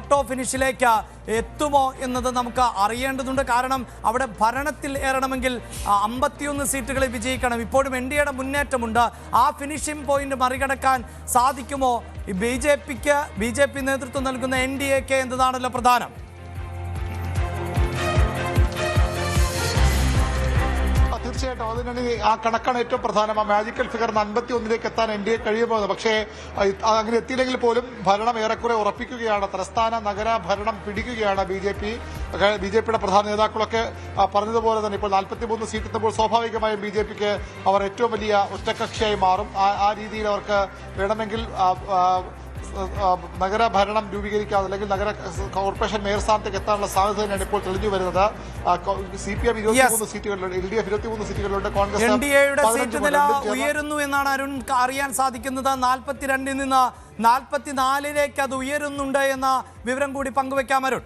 Photo ഫിനിഷിലേക്ക് എത്തുമോ എന്നത് നമുക്ക് അറിയേണ്ടതുണ്ട്. കാരണം അവിടെ ഭരണത്തിൽ ഏറണമെങ്കിൽ 51 സീറ്റുകളിൽ വിജയിക്കണം. ഇപ്പോഴും എൻഡിഎയുടെ മുന്നേറ്റമുണ്ട്. ആ ഫിനിഷിംഗ് പോയിന്റ് മറികടക്കാൻ സാധിക്കുമോ ബി ജെ പി നേതൃത്വം നൽകുന്ന എൻഡിഎക്ക് എന്നതാണല്ലോ പ്രധാനം. തീർച്ചയായിട്ടും അതിനാണ് ആ കണക്കാണ് ഏറ്റവും പ്രധാനം. ആ മാജിക്കൽ ഫിഗർ 51 എത്താൻ എൻഡിഎ കഴിയുമ്പോൾ, പക്ഷേ അങ്ങനെ എത്തിയില്ലെങ്കിൽ പോലും ഭരണം ഏറെക്കുറെ ഉറപ്പിക്കുകയാണ്. തലസ്ഥാന നഗര ഭരണം പിടിക്കുകയാണ് ബി ജെ പിയുടെ പ്രധാന നേതാക്കളൊക്കെ പറഞ്ഞതുപോലെ തന്നെ. ഇപ്പോൾ 43 സീറ്റ് എത്തുമ്പോൾ സ്വാഭാവികമായും ബി ജെ പിക്ക് അവർ ഏറ്റവും വലിയ ഒറ്റക്കക്ഷിയായി മാറും. ആ രീതിയിൽ അവർക്ക് വേണമെങ്കിൽ നഗരഭരണം രൂപീകരിക്കാതെ അല്ലെങ്കിൽ നഗര കോർപ്പറേഷൻ മേയർ സ്ഥാനത്തേക്ക് എത്താനുള്ള സാധ്യത തന്നെയാണ് ഇപ്പോൾ തെളിഞ്ഞു വരുന്നത്. CPM 23 സീറ്റുകളിലുണ്ട്, LDF 23 സീറ്റുകളിലുണ്ട്, കോൺഗ്രസ് എൻഡിഎയുടെ സീറ്റ് നില ഉയരുന്നു എന്നാണ് അരുൺ അറിയാൻ സാധിക്കുന്നത്. 42 നിന്ന് 44 അത് ഉയരുന്നുണ്ട് എന്ന വിവരം കൂടി പങ്കുവെക്കാം അരുൺ.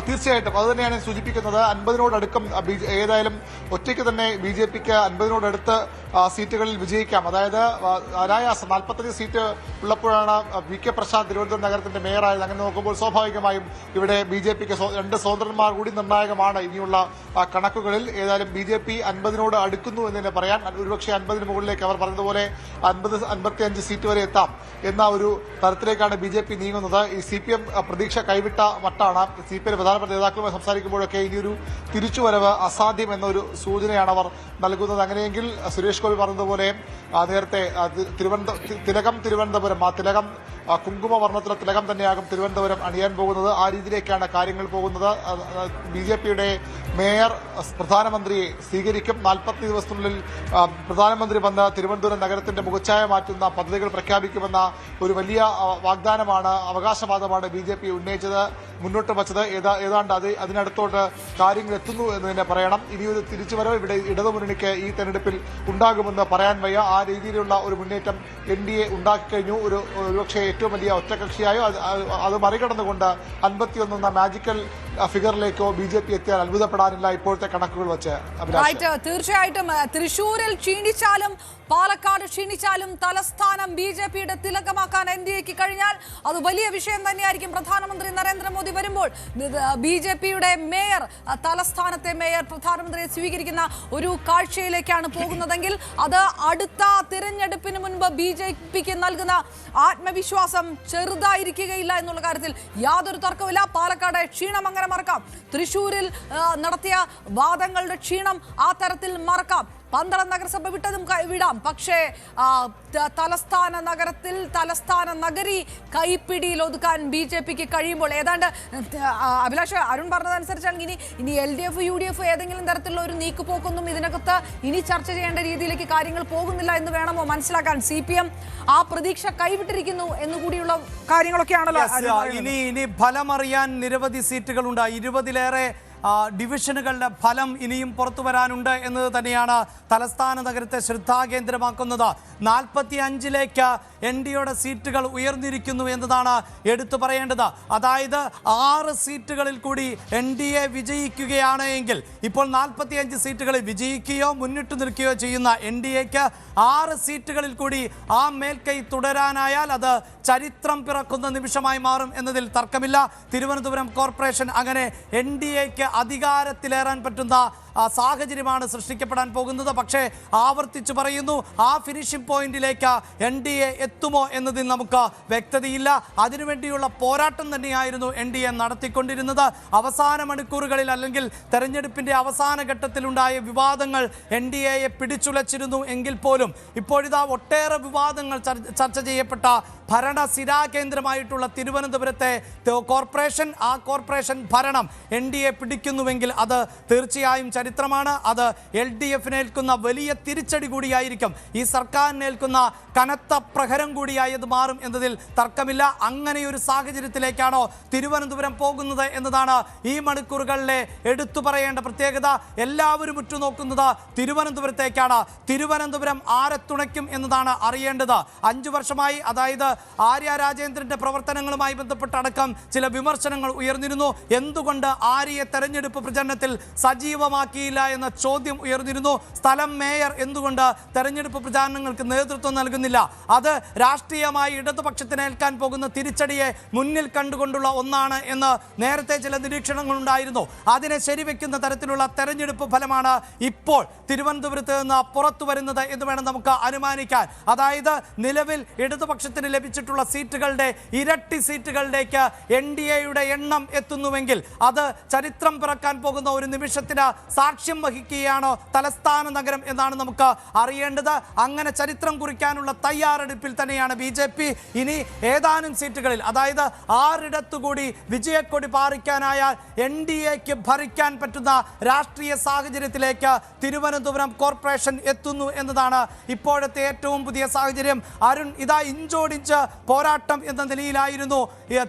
തീർച്ചയായിട്ടും അത് തന്നെയാണ് സൂചിപ്പിക്കുന്നത്. 50-നോടടുക്കം ഏതായാലും ഒറ്റയ്ക്ക് തന്നെ ബി ജെ പിക്ക് 50-നോടടുത്ത് സീറ്റുകളിൽ വിജയിക്കാം. അതായത് അനായാസം 45 സീറ്റ് ഉള്ളപ്പോഴാണ് VK പ്രശാന്ത് തിരുവനന്തപുരം നഗരത്തിന്റെ മേയറായത്. അങ്ങനെ നോക്കുമ്പോൾ സ്വാഭാവികമായും ഇവിടെ ബി ജെ പിക്ക് 2 സ്വതന്ത്രന്മാർ കൂടി നിർണായകമാണ് ഇനിയുള്ള കണക്കുകളിൽ. ഏതായാലും ബി ജെ പി 50-നോട് അടുക്കുന്നു എന്ന് തന്നെ പറയാൻ. ഒരുപക്ഷെ 50-ന് മുകളിലേക്ക് അവർ പറഞ്ഞതുപോലെ 50-55 സീറ്റ് വരെ എത്താം എന്ന ഒരു തരത്തിലേക്കാണ് ബി ജെ പി നീങ്ങുന്നത്. ഈ CPM പ്രതീക്ഷ കൈവിട്ട മട്ടാണ്. CPM പ്രധാനപ്പെട്ട നേതാക്കളുമായി സംസാരിക്കുമ്പോഴൊക്കെ ഇനിയൊരു തിരിച്ചുവരവ് അസാധ്യം എന്നൊരു സൂചനയാണ് അവർ നൽകുന്നത്. അങ്ങനെയെങ്കിൽ സുരേഷ് ഗോപി പറഞ്ഞതുപോലെ നേരത്തെ തിരുവനന്തപുരം ആ തിലകം കുങ്കുമവർണ്ണത്തിലെ തിലകം തന്നെയാകും തിരുവനന്തപുരം അണിയാൻ പോകുന്നത്. ആ രീതിയിലേക്കാണ് കാര്യങ്ങൾ പോകുന്നത്. ബി ജെ പിയുടെ മേയർ പ്രധാനമന്ത്രിയെ സ്വീകരിക്കും. 40 ദിവസത്തിനുള്ളിൽ പ്രധാനമന്ത്രി വന്ന് തിരുവനന്തപുരം നഗരത്തിന്റെ മുഖച്ഛായ മാറ്റുന്ന പദ്ധതികൾ പ്രഖ്യാപിക്കുമെന്ന ഒരു വലിയ വാഗ്ദാനമാണ്, അവകാശവാദമാണ് ബി ജെ പി ഉന്നയിച്ചത്, മുന്നോട്ട് വച്ചത്. ഏതാണ്ട് അതിനടുത്തോട്ട് കാര്യങ്ങൾ എത്തുന്നു എന്ന് തന്നെ പറയണം. ഇനിയൊരു തിരിച്ചുവരവ് ഇവിടെ ഇടതുമുന്നണിക്ക് ഈ തെരഞ്ഞെടുപ്പിൽ ഉണ്ടാകുമെന്ന് പറയാൻ വയ്യ. ആ രീതിയിലുള്ള ഒരു മുന്നേറ്റം എൻഡിഎ ഉണ്ടാക്കിക്കഴിഞ്ഞു. ഒരുപക്ഷെ ഏറ്റവും വലിയ ഒറ്റകക്ഷിയായോ അത് മറികടന്നുകൊണ്ട് 51 എന്ന മാജിക്കൽ ഫിഗറിലേക്കോ ബി ജെ പി എത്തിയാൽ അത്ഭുതപ്പെടാനില്ല ഇപ്പോഴത്തെ കണക്കുകൾ വെച്ച്. തീർച്ചയായിട്ടും തൃശൂരിൽ ക്ഷീണിച്ചാലും പാലക്കാട് ക്ഷീണിച്ചാലും തലസ്ഥാനം ബി ജെ പിയുടെ തിലകമാക്കാൻ എൻഡിഎക്ക് കഴിഞ്ഞാൽ അത് വലിയ വിഷയം തന്നെയായിരിക്കും. പ്രധാനമന്ത്രി നരേന്ദ്രമോദി വരുമ്പോൾ ബി ജെ പിയുടെ മേയർ, തലസ്ഥാനത്തെ മേയർ പ്രധാനമന്ത്രിയെ സ്വീകരിക്കുന്ന ഒരു കാഴ്ചയിലേക്കാണ് പോകുന്നതെങ്കിൽ അത് അടുത്ത തിരഞ്ഞെടുപ്പിന് മുൻപ് ബി ജെ പിക്ക് നൽകുന്ന ആത്മവിശ്വാസം ചെറുതായിരിക്കുകയില്ല എന്നുള്ള കാര്യത്തിൽ യാതൊരു തർക്കവുമില്ല. പാലക്കാട് ക്ഷീണം അങ്ങനെ മറക്കാം, തൃശൂരിൽ നടത്തിയ വാദങ്ങളുടെ ക്ഷീണം ആ തരത്തിൽ മറക്കാം, പന്തളം നഗരസഭ വിട്ടതും വിടാം. പക്ഷേ തലസ്ഥാന നഗരത്തിൽ തലസ്ഥാന നഗരി കൈപ്പിടിയിൽ ഒതുക്കാൻ ബി ജെ പിക്ക് കഴിയുമ്പോൾ ഏതാണ്ട് അഭിലാഷ് അരുൺ പറഞ്ഞതനുസരിച്ചാണെങ്കിൽ ഇനി LDF UDF ഏതെങ്കിലും തരത്തിലുള്ള ഒരു നീക്കുപോക്കൊന്നും ഇതിനകത്ത് ഇനി ചർച്ച ചെയ്യേണ്ട രീതിയിലേക്ക് കാര്യങ്ങൾ പോകുന്നില്ല എന്ന് വേണമോ മനസ്സിലാക്കാൻ? CPM ആ പ്രതീക്ഷ കൈവിട്ടിരിക്കുന്നു എന്നുകൂടിയുള്ള കാര്യങ്ങളൊക്കെയാണല്ലോ. ഇനി ഫലമറിയാൻ നിരവധി സീറ്റുകളുണ്ട്. 20-ലേറെ ഡിവിഷനുകളുടെ ഫലം ഇനിയും പുറത്തു വരാനുണ്ട് എന്നത് തന്നെയാണ് തലസ്ഥാന നഗരത്തെ ശ്രദ്ധാകേന്ദ്രമാക്കുന്നത്. 45-ലേക്ക് എൻഡിഎയുടെ സീറ്റുകൾ ഉയർന്നിരിക്കുന്നു എന്നതാണ് എടുത്തു പറയേണ്ടത്. അതായത് 6 സീറ്റുകളിൽ കൂടി എൻഡിഎ വിജയിക്കുകയാണ് എങ്കിൽ, ഇപ്പോൾ 45 സീറ്റുകളിൽ വിജയിക്കുകയോ മുന്നിട്ട് നിൽക്കുകയോ ചെയ്യുന്ന എൻഡിഎക്ക് 6 സീറ്റുകളിൽ കൂടി ആ മേൽക്കൈ തുടരാനായാൽ അത് ചരിത്രം പിറക്കുന്ന നിമിഷമായി മാറും എന്നതിൽ തർക്കമില്ല. തിരുവനന്തപുരം കോർപ്പറേഷൻ അങ്ങനെ എൻഡിഎക്ക് അധികാരത്തിലേറാൻ പറ്റുന്ന സാഹചര്യമാണ് സൃഷ്ടിക്കപ്പെടാൻ പോകുന്നത്. പക്ഷേ ആവർത്തിച്ചു പറയുന്നു, ആ ഫിനിഷിംഗ് പോയിന്റിലേക്ക് എൻഡിഎ എത്തുമോ എന്നതിൽ നമുക്ക് വ്യക്തതയില്ല. അതിനുവേണ്ടിയുള്ള പോരാട്ടം തന്നെയായിരുന്നു എൻഡിഎ നടത്തിക്കൊണ്ടിരുന്നത്. അവസാന മണിക്കൂറുകളിൽ അല്ലെങ്കിൽ തെരഞ്ഞെടുപ്പിന്റെ അവസാന ഘട്ടത്തിലുണ്ടായ വിവാദങ്ങൾ എൻഡിഎയെ പിടിച്ചുലച്ചിരുന്നു എങ്കിൽ പോലും ഇപ്പോഴിതാ ഒട്ടേറെ വിവാദങ്ങൾ ചർച്ച ചെയ്യപ്പെട്ട ഭരണസിരാകേന്ദ്രമായിട്ടുള്ള തിരുവനന്തപുരത്തെ കോർപ്പറേഷൻ, ആ കോർപ്പറേഷൻ ഭരണം എൻഡിഎ പിടിക്കുന്നുവെങ്കിൽ അത് തീർച്ചയായും ചരിത്രമാണ്. അത് LDF-നേൽക്കുന്ന വലിയ തിരിച്ചടി കൂടിയായിരിക്കും, ഈ സർക്കാരിനേൽക്കുന്ന കനത്ത പ്രഹരം കൂടിയായി അത് മാറും എന്നതിൽ തർക്കമില്ല. അങ്ങനെയൊരു സാഹചര്യത്തിലേക്കാണോ തിരുവനന്തപുരം പോകുന്നത് എന്നതാണ് ഈ മണിക്കൂറുകളിലെ എടുത്തു പറയേണ്ട പ്രത്യേകത. എല്ലാവരും ഉറ്റുനോക്കുന്നത് തിരുവനന്തപുരത്തേക്കാണ്. തിരുവനന്തപുരം ആരെ തുണയ്ക്കും എന്നതാണ് അറിയേണ്ടത്. 5 വർഷമായി, അതായത് ആര്യ രാജേന്ദ്രന്റെ പ്രവർത്തനങ്ങളുമായി ബന്ധപ്പെട്ടടക്കം ചില വിമർശനങ്ങൾ ഉയർന്നിരുന്നു. എന്തുകൊണ്ട് ആര്യയെ തെരഞ്ഞെടുപ്പ് പ്രചരണത്തിൽ സജീവമാക്കി നടപ്പാക്കിയില്ല എന്ന ചോദ്യം ഉയർന്നിരുന്നു. സ്ഥലം മേയർ എന്തുകൊണ്ട് തെരഞ്ഞെടുപ്പ് പ്രചാരണങ്ങൾക്ക് നേതൃത്വം നൽകുന്നില്ല? അത് രാഷ്ട്രീയമായി ഇടതുപക്ഷത്തിന് ഏൽക്കാൻ പോകുന്ന തിരിച്ചടിയെ മുന്നിൽ കണ്ടുകൊണ്ടുള്ള ഒന്നാണ് എന്ന് നേരത്തെ ചില നിരീക്ഷണങ്ങളുണ്ടായിരുന്നു. അതിനെ ശരിവെക്കുന്ന തരത്തിലുള്ള തെരഞ്ഞെടുപ്പ് ഫലമാണ് ഇപ്പോൾ തിരുവനന്തപുരത്ത് നിന്ന് പുറത്തു വരുന്നത് എന്ന് വേണം നമുക്ക് അനുമാനിക്കാൻ. അതായത് നിലവിൽ ഇടതുപക്ഷത്തിന് ലഭിച്ചിട്ടുള്ള സീറ്റുകളുടെ ഇരട്ടി സീറ്റുകളിലേക്ക് NDAയുടെ എണ്ണം എത്തുന്നുവെങ്കിൽ അത് ചരിത്രം പിറക്കാൻ പോകുന്ന ഒരു നിമിഷത്തിന് സാക്ഷ്യം വഹിക്കുകയാണോ തലസ്ഥാന നഗരം എന്നാണ് നമുക്ക് അറിയേണ്ടത്. അങ്ങനെ ചരിത്രം കുറിക്കാനുള്ള തയ്യാറെടുപ്പിൽ തന്നെയാണ് BJP. ഇനി ഏതാനും സീറ്റുകളിൽ, അതായത് 6 കൂടി വിജയക്കൊടി പാറിക്കാനായാൽ NDAക്ക് ഭരിക്കാൻ പറ്റുന്ന രാഷ്ട്രീയ സാഹചര്യത്തിലേക്ക് തിരുവനന്തപുരം കോർപ്പറേഷൻ എത്തുന്നു എന്നതാണ് ഇപ്പോഴത്തെ ഏറ്റവും പുതിയ സാഹചര്യം. അരുൺ, ഇതാ ഇഞ്ചോടിഞ്ച് പോരാട്ടം എന്ന നിലയിലായിരുന്നു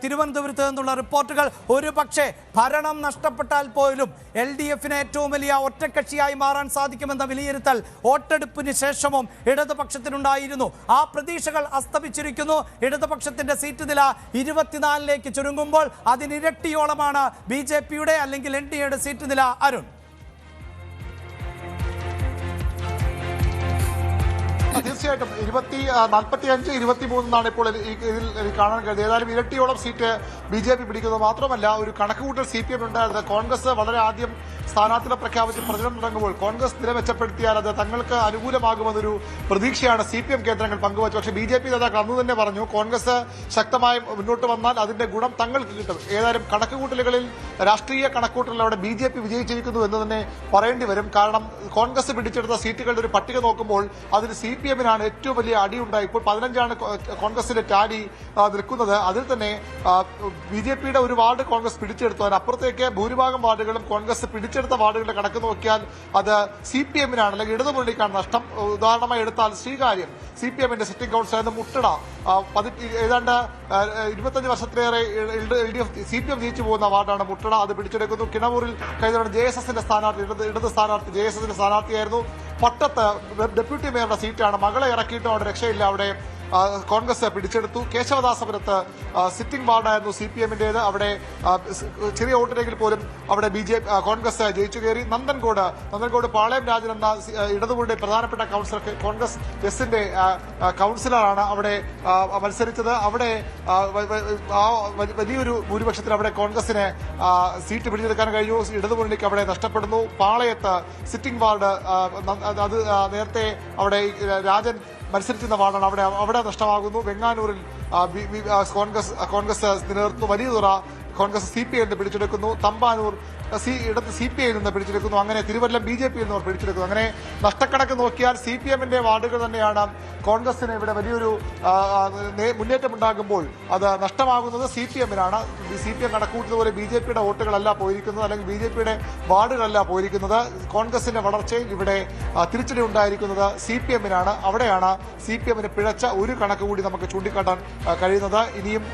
തിരുവനന്തപുരത്ത് നിന്നുള്ള റിപ്പോർട്ടുകൾ. ഒരു പക്ഷേ ഭരണം നഷ്ടപ്പെട്ടാൽ പോലും LDFന് ഏറ്റവും വലിയ ഒറ്റക്കക്ഷിയായി മാറാൻ സാധിക്കുമെന്ന വിലയിരുത്തൽ വോട്ടെടുപ്പിന് ശേഷവും ഇടതുപക്ഷത്തിനുണ്ടായിരുന്നു. ആ പ്രതീക്ഷകൾ അസ്തമിച്ചിരിക്കുന്നു. ഇടതുപക്ഷത്തിന്റെ സീറ്റ് നില 24ലേക്ക് ചുരുങ്ങുമ്പോൾ അതിനിരട്ടിയോളമാണ് BJPയുടെ അല്ലെങ്കിൽ NDAയുടെ സീറ്റ് നില. അരുൺ, തീർച്ചയായിട്ടും 45, 23 എന്നാണ് ഇപ്പോൾ ഇതിൽ കാണാൻ കഴിയുന്നത്. ഏതായാലും ഇരട്ടിയോളം സീറ്റ് BJP പിടിക്കുന്നത് മാത്രമല്ല, ഒരു കണക്കുകൂട്ടൽ CPM ഉണ്ടായിരുന്നത്. കോൺഗ്രസ് വളരെ ആദ്യം സ്ഥാനാർത്ഥികളെ പ്രഖ്യാപിച്ച് പ്രചരണം തുടങ്ങുമ്പോൾ കോൺഗ്രസ് നില മെച്ചപ്പെടുത്തിയാൽ അത് തങ്ങൾക്ക് അനുകൂലമാകുമെന്നൊരു പ്രതീക്ഷയാണ് CPM കേന്ദ്രങ്ങൾ പങ്കുവച്ചു. പക്ഷേ BJP നേതാക്കൾ അന്ന് തന്നെ പറഞ്ഞു, കോൺഗ്രസ് ശക്തമായി മുന്നോട്ട് വന്നാൽ അതിന്റെ ഗുണം തങ്ങൾക്ക് കിട്ടും. ഏതായാലും കണക്കുകൂട്ടലുകളിൽ, രാഷ്ട്രീയ കണക്കുകൂട്ടലിൽ അവിടെ BJP വിജയിച്ചിരിക്കുന്നു എന്ന് തന്നെ പറയേണ്ടി വരും. കാരണം കോൺഗ്രസ് പിടിച്ചെടുത്ത സീറ്റുകളുടെ ഒരു പട്ടിക നോക്കുമ്പോൾ അതിന് CPMനാണ് ഏറ്റവും വലിയ അടിയുണ്ടായി. ഇപ്പോൾ 15ആണ് കോൺഗ്രസിന്റെ ടാലി നിൽക്കുന്നത്. അതിൽ തന്നെ BJPയുടെ ഒരു വാർഡ് കോൺഗ്രസ് പിടിച്ചെടുത്തു. അതിനപ്പുറത്തേക്ക് ഭൂരിഭാഗം വാർഡുകളും കോൺഗ്രസ് പിടിച്ചെടുത്ത വാർഡുകളുടെ കണക്ക് നോക്കിയാൽ അത് CPMനാണ്, അല്ലെങ്കിൽ ഇടതുമുന്നണിക്കാണ് നഷ്ടം. ഉദാഹരണമായി എടുത്താൽ ശ്രീകാര്യം, CPMന്റെ സിറ്റിംഗ് കൗൺസിലായിരുന്ന മുട്ടട, ഏതാണ്ട് 25 വർഷത്തിലേറെ CPM ജയിച്ചു പോകുന്ന വാർഡാണ് മുട്ടട. അത് പിടിച്ചെടുക്കുന്നു. കിണവൂരിൽ കഴിഞ്ഞ JSSന്റെ സ്ഥാനാർത്ഥി, ഇടത് സ്ഥാനാർത്ഥി JSSന്റെ സ്ഥാനാർത്ഥിയായിരുന്നു. പട്ടത്ത് ഡെപ്യൂട്ടി മേയറുടെ സീറ്റാണ്. മകളെ ഇറക്കിയിട്ടും അവിടെ രക്ഷയില്ല, അവിടെ കോൺഗ്രസ് പിടിച്ചെടുത്തു. കേശവദാസപുരത്ത് സിറ്റിംഗ് വാർഡായിരുന്നു CPMന്റേത്. അവിടെ ചെറിയ വോട്ടിനെങ്കിൽ പോലും അവിടെ കോൺഗ്രസ് ജയിച്ചു കയറി. നന്ദൻകോട് പാളയം രാജൻ എന്ന ഇടതുമുന്നണിയുടെ പ്രധാനപ്പെട്ട കൗൺസിലർ, കോൺഗ്രസ് എസിന്റെ കൗൺസിലറാണ് അവിടെ മത്സരിച്ചത്. അവിടെ വലിയൊരു ഭൂരിപക്ഷത്തിൽ അവിടെ കോൺഗ്രസിന് സീറ്റ് പിടിച്ചെടുക്കാൻ കഴിഞ്ഞു. ഇടതുമുന്നണിക്ക് അവിടെ നഷ്ടപ്പെടുന്നു. പാളയത്ത് സിറ്റിംഗ് വാർഡ്, അത് നേരത്തെ അവിടെ രാജൻ മത്സരിക്കുന്ന വാർഡാണ്, അവിടെ നഷ്ടമാകുന്നു. വെങ്ങാനൂരിൽ കോൺഗ്രസ് നിലനിർത്തുന്നു. വലിയതുറ കോൺഗ്രസ് CPI പിടിച്ചെടുക്കുന്നു. തമ്പാനൂർ ഇടത്ത് CPI നിന്ന് പിടിച്ചെടുക്കുന്നു. അങ്ങനെ തിരുവല്ലം BJPയിൽ നിന്ന് പിടിച്ചെടുക്കുന്നു. അങ്ങനെ നഷ്ടക്കണക്ക് നോക്കിയാൽ CPMന്റെ വാർഡുകൾ തന്നെയാണ് കോൺഗ്രസിന് ഇവിടെ വലിയൊരു മുന്നേറ്റം ഉണ്ടാകുമ്പോൾ അത് നഷ്ടമാകുന്നത് CPMനാണ്. CPM കണക്കൂട്ടുന്നതുപോലെ BJPയുടെ വോട്ടുകളല്ല പോയിരിക്കുന്നത്, അല്ലെങ്കിൽ BJPയുടെ വാർഡുകളല്ല പോയിരിക്കുന്നത്. കോൺഗ്രസിന്റെ വളർച്ചയിൽ ഇവിടെ തിരിച്ചടി ഉണ്ടായിരിക്കുന്നത് CPMനാണ്. അവിടെയാണ് CPMന് പിഴച്ച ഒരു കണക്ക് കൂടി നമുക്ക് ചൂണ്ടിക്കാട്ടാൻ കഴിയുന്നത്. ഇനിയും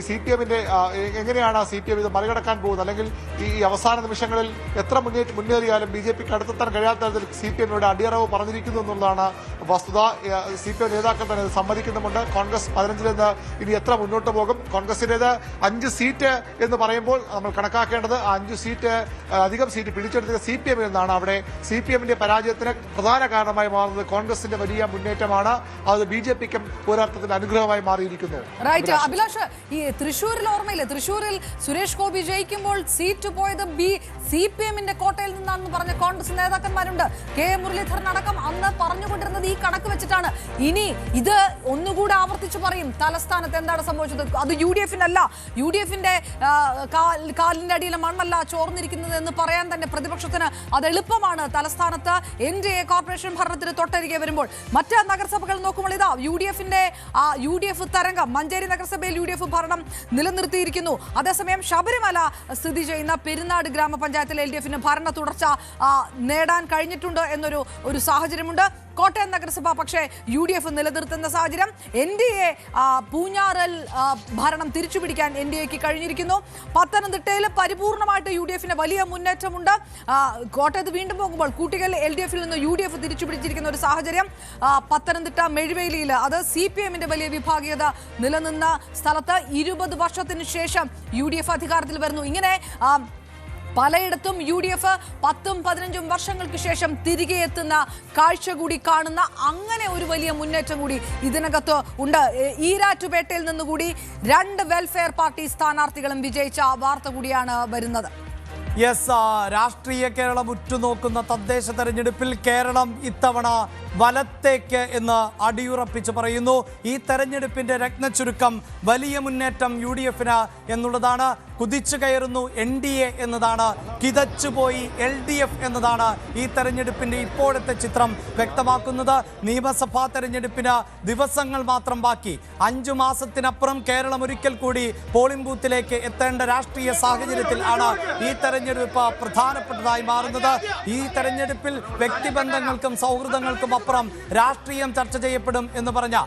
CPMന്റെ എങ്ങനെയാണ് CPM ഇത് മറികടക്കാൻ പോകുന്നത്, അല്ലെങ്കിൽ ഈ അവസാന നിമിഷങ്ങളിൽ എത്ര മുന്നേറിയാലും BJPക്ക് അടുത്തെത്താൻ കഴിയാത്ത തരത്തിൽ CPMയുടെ അടിയറവ് പറഞ്ഞിരിക്കുന്നു എന്നുള്ളതാണ് വസ്തുത. CPM നേതാക്കൾ തന്നെ സമ്മതിക്കുന്നുമുണ്ട്. കോൺഗ്രസ് 15 നിന്ന് ഇനി എത്ര മുന്നോട്ട് പോകും? കോൺഗ്രസിന്റേത് 5 സീറ്റ് എന്ന് പറയുമ്പോൾ നമ്മൾ കണക്കാക്കേണ്ടത് 5 സീറ്റ് അധികം സീറ്റ് പിടിച്ചെടുത്തത് CPMൽ നിന്നാണ്. അവിടെ CPMന്റെ പരാജയത്തിന് പ്രധാന കാരണമായി മാറുന്നത് കോൺഗ്രസിന്റെ വലിയ മുന്നേറ്റമാണ്. അത് BJPക്കും ഒരർത്ഥത്തിൽ അനുഗ്രഹമായി മാറിയിരിക്കുന്നു. റൈറ്റ് അഭിലാഷ്, ഈ തൃശ്ശൂരിൽ ഓർമ്മയില്ലേ, തൃശ്ശൂരിൽ സുരേഷ് ഗോപി ജയിക്കുമ്പോൾ സീറ്റ് പോയത് CPMന്റെ കോട്ടയിൽ നിന്നാണെന്ന് പറഞ്ഞ കോൺഗ്രസ് നേതാക്കന്മാരുണ്ട്. K മുരളീധരൻ അടക്കം അന്ന് പറഞ്ഞുകൊണ്ടിരുന്നത് ഈ കണക്ക് വെച്ചിട്ടാണ്. ഇനി ഇത് ഒന്നുകൂടെ ആവർത്തിച്ചു പറയും, തലസ്ഥാനത്ത് എന്താണ് സംഭവിച്ചത്, അത് UDFനല്ല, UDFന്റെ കാലിന്റെ അടിയിലെ മണ്ണല്ല ചോർന്നിരിക്കുന്നത് എന്ന് പറയാൻ തന്നെ പ്രതിപക്ഷത്തിന് അത് എളുപ്പമാണ്. തലസ്ഥാനത്ത് NDA കോർപ്പറേഷൻ ഭരണത്തിന് തൊട്ടരികെ വരുമ്പോൾ മറ്റ് നഗരസഭകൾ നോക്കുമ്പോൾ ഇതാ UDF തരംഗം. മഞ്ചേരി നഗരസഭയിൽ UDF ഭരണം നിലനിർത്തിയിരിക്കുന്നു. അതേസമയം ശബരിമല സ്ഥിതി ചെയ്യുന്ന പെരുന്നാട് ഗ്രാമപഞ്ചായത്തിൽ LDFന് ഭരണ തുടർച്ച നേടാൻ കഴിഞ്ഞിട്ടുണ്ട് എന്നൊരു സാഹചര്യമുണ്ട്. കോട്ടയം നഗരസഭ പക്ഷേ UDF നിലനിർത്തുന്ന സാഹചര്യം. NDA പൂഞ്ഞാറിൽ ഭരണം തിരിച്ചുപിടിക്കാൻ NDAക്ക് കഴിഞ്ഞിരിക്കുന്നു. പത്തനംതിട്ടയിൽ പരിപൂർണമായിട്ട് UDFന് വലിയ മുന്നേറ്റമുണ്ട്. കോട്ടയത്ത് വീണ്ടും പോകുമ്പോൾ കൂട്ടിക്കൽ LDFൽ നിന്ന് UDF തിരിച്ചുപിടിച്ചിരിക്കുന്ന ഒരു സാഹചര്യം. പത്തനംതിട്ട മെഴുവേലിയിൽ അത് CPMന്റെ വലിയ വിഭാഗീയത നിലനിന്ന സ്ഥലത്ത് 20 വർഷത്തിന് ശേഷം UDF അധികാരത്തിൽ വരുന്നു. ഇങ്ങനെ പലയിടത്തും UDF 10-15 വർഷങ്ങൾക്ക് ശേഷം തിരികെ എത്തുന്ന കാഴ്ച കൂടി കാണുന്ന അങ്ങനെ ഒരു വലിയ മുന്നേറ്റം കൂടി ഇതിനകത്ത് ഉണ്ട്. ഈരാറ്റുപേട്ടയിൽ നിന്നുകൂടി 2 വെൽഫെയർ പാർട്ടി സ്ഥാനാർത്ഥികളും വിജയിച്ച വാർത്ത കൂടിയാണ് വരുന്നത്. യെസ്, രാഷ്ട്രീയ കേരളം ഉറ്റുനോക്കുന്ന തദ്ദേശ തെരഞ്ഞെടുപ്പിൽ കേരളം ഇത്തവണ വലത്തേക്ക് എന്ന് അടിയുറപ്പിച്ച് പറയുന്നു. ഈ തെരഞ്ഞെടുപ്പിന്റെ രത്നച്ചുരുക്കം വലിയ മുന്നേറ്റം UDFന് എന്നുള്ളതാണ്. കുതിച്ചു കയറുന്നു NDA എന്നതാണ്, കിതച്ചുപോയി LDF എന്നതാണ് ഈ തെരഞ്ഞെടുപ്പിന്റെ ഇപ്പോഴത്തെ ചിത്രം വ്യക്തമാക്കുന്നത്. നിയമസഭാ തെരഞ്ഞെടുപ്പിന് ദിവസങ്ങൾ മാത്രം ബാക്കി. 5 മാസത്തിനപ്പുറം കേരളം ഒരിക്കൽ കൂടി പോളിംഗ് ബൂത്തിലേക്ക് എത്തേണ്ട രാഷ്ട്രീയ സാഹചര്യത്തിൽ ആണ് ഈ തെരഞ്ഞെടുപ്പ് പ്രധാനപ്പെട്ടതായി മാറുന്നത്. ഈ തെരഞ്ഞെടുപ്പിൽ വ്യക്തിബന്ധങ്ങൾക്കും സൗഹൃദങ്ങൾക്കും അപ്പുറം രാഷ്ട്രീയം ചർച്ച ചെയ്യപ്പെടും എന്ന് പറഞ്ഞ